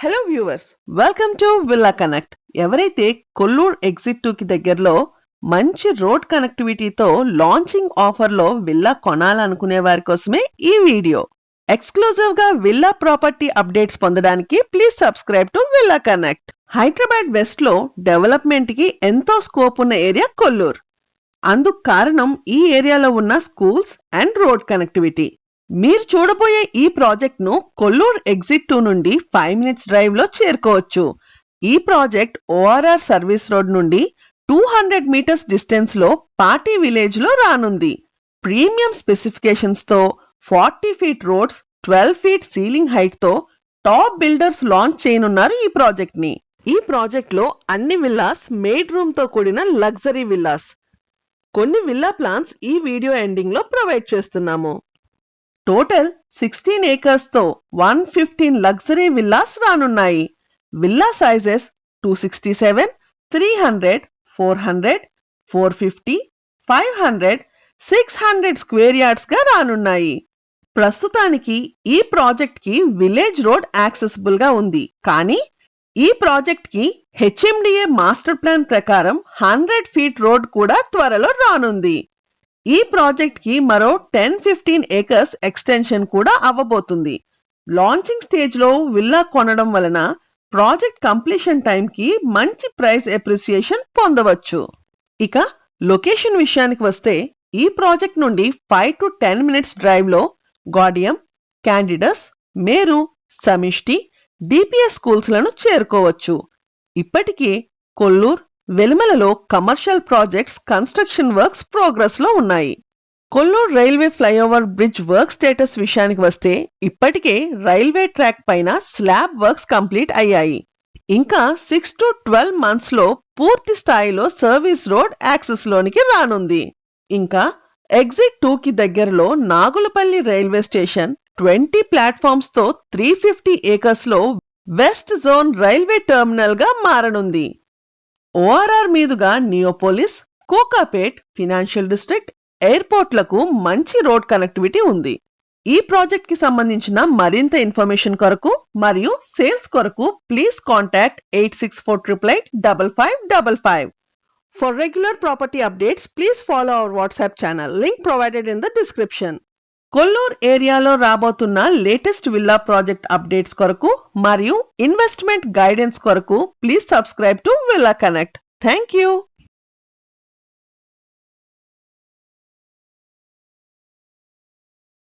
Hello viewers, welcome to Villa connect. ఎవరైతే Kolluru exit 2 కి దగ్గరలో మంచి రోడ్ కనెక్టివిటీతో లాంచింగ్ ఆఫర్లో విల్లా కొనాలనుకునే వారి కోసమే ఈ వీడియో. ఎక్స్క్లూజివ్ గా విల్లా ప్రాపర్టీ అప్డేట్స్ పొందడానికి please subscribe to Villa connect. Hyderabad west లో డెవలప్మెంట్ కి ఎంతో స్కోప్ ఉన్న ఏరియా కొల్లూరు. అందుకు కారణం ఈ ఏరియాలో ఉన్న స్కూల్స్ అండ్ రోడ్ కనెక్టివిటీ. మీరు చూడబోయే ఈ ప్రాజెక్ట్ ను కొల్లూరు ఎగ్జిట్ 2 నుండి 5 మినిట్స్ డ్రైవ్ లో చేరుకోవచ్చు. ఈ ప్రాజెక్ట్ ఓఆర్ఆర్ సర్వీస్ రోడ్ నుండి 200 మీటర్స్ డిస్టెన్స్ లో పార్టీ విలేజ్ లో రానుంది. ప్రీమియం స్పెసిఫికేషన్స్ తో 40 feet roads, 12 feet ceiling height తో టాప్ బిల్డర్స్ లాంచ్ చేయనున్నారు ఈ ప్రాజెక్ట్ ని. ఈ ప్రాజెక్ట్ లో అన్ని విల్లాస్ మెయిడ్ రూమ్ తో కూడిన లగ్జరీ విల్లాస్. కొన్ని విల్లా ప్లాన్స్ ఈ వీడియో ఎండింగ్ లో ప్రొవైడ్ చేస్తున్నాము. టోటల్ 16 acres తో 115 లగ్జరీ విల్లాస్ రానున్నాయి. విల్లా సైజెస్ 267, 300, 400, 450, 500, 600 స్క్వేర్ యార్డ్స్ గా రానున్నాయి. ప్రస్తుతానికి ఈ ప్రాజెక్ట్ కి విలేజ్ రోడ్ యాక్సెసిబుల్ గా ఉంది. కానీ ఈ ప్రాజెక్ట్ కి హెచ్ఎండిఏ మాస్టర్ ప్లాన్ ప్రకారం 100 ఫీట్ రోడ్ కూడా త్వరలో రానుంది. ఈ ప్రాజెక్ట్ కి మరో 10-15 acres ఎక్స్టెన్షన్ కూడా అవ్వబోతుంది. లాంచింగ్ స్టేజ్ లో విల్లా కొనడం వలన ప్రాజెక్ట్ కంప్లీషన్ టైం కి మంచి ప్రైస్ అప్రిసియేషన్ పొందవచ్చు. ఇక లొకేషన్ విషయానికి వస్తే ఈ ప్రాజెక్ట్ నుండి 5 to 10 మినిట్స్ డ్రైవ్ లో గాడియం, క్యాండిడస్, మేరు, సమిష్టి, డిపిఎస్ స్కూల్స్ లను చేరుకోవచ్చు. ఇప్పటికే కొల్లూరు, వెలిమలలో commercial projects construction works progress లో ఉన్నాయి. Kollur railway flyover bridge work status విషయానికి వస్తే ఇప్పటికే రైల్వే ట్రాక్ పైన స్లాబ్ వర్క్స్ కంప్లీట్ అయ్యాయి. ఇంకా 6 to 12 మంత్స్ లో పూర్తి స్థాయిలో సర్వీస్ రోడ్ యాక్సెస్ లోనికి రానుంది. ఇంకా ఎగ్జిట్ 2 కి దగ్గరలో నాగులపల్లి రైల్వే స్టేషన్ 20 ప్లాట్ఫామ్స్ తో 350 acres లో వెస్ట్ జోన్ రైల్వే టెర్మినల్ గా మారనుంది. ఓఆర్ఆర్ మీదుగా నియోపోలిస్, కోకాపేట్, ఫినాన్షియల్ డిస్ట్రిక్ట్, ఎయిర్పోర్ట్లకు మంచి రోడ్ కనెక్టివిటీ ఉంది. ఈ ప్రాజెక్ట్ కి సంబంధించిన మరింత ఇన్ఫర్మేషన్ కొరకు మరియు సేల్స్ కొరకు please contact 8648885555. For regular property updates, please follow our WhatsApp channel. Link provided in the description. Kollur ఏరియాలో రాబోతున్న లేటెస్ట్ విల్లా ప్రాజెక్ట్ అప్డేట్స్ కొరకు మరియు ఇన్వెస్ట్మెంట్ గైడెన్స్ కొరకు please subscribe to Villa Connect. Thank you.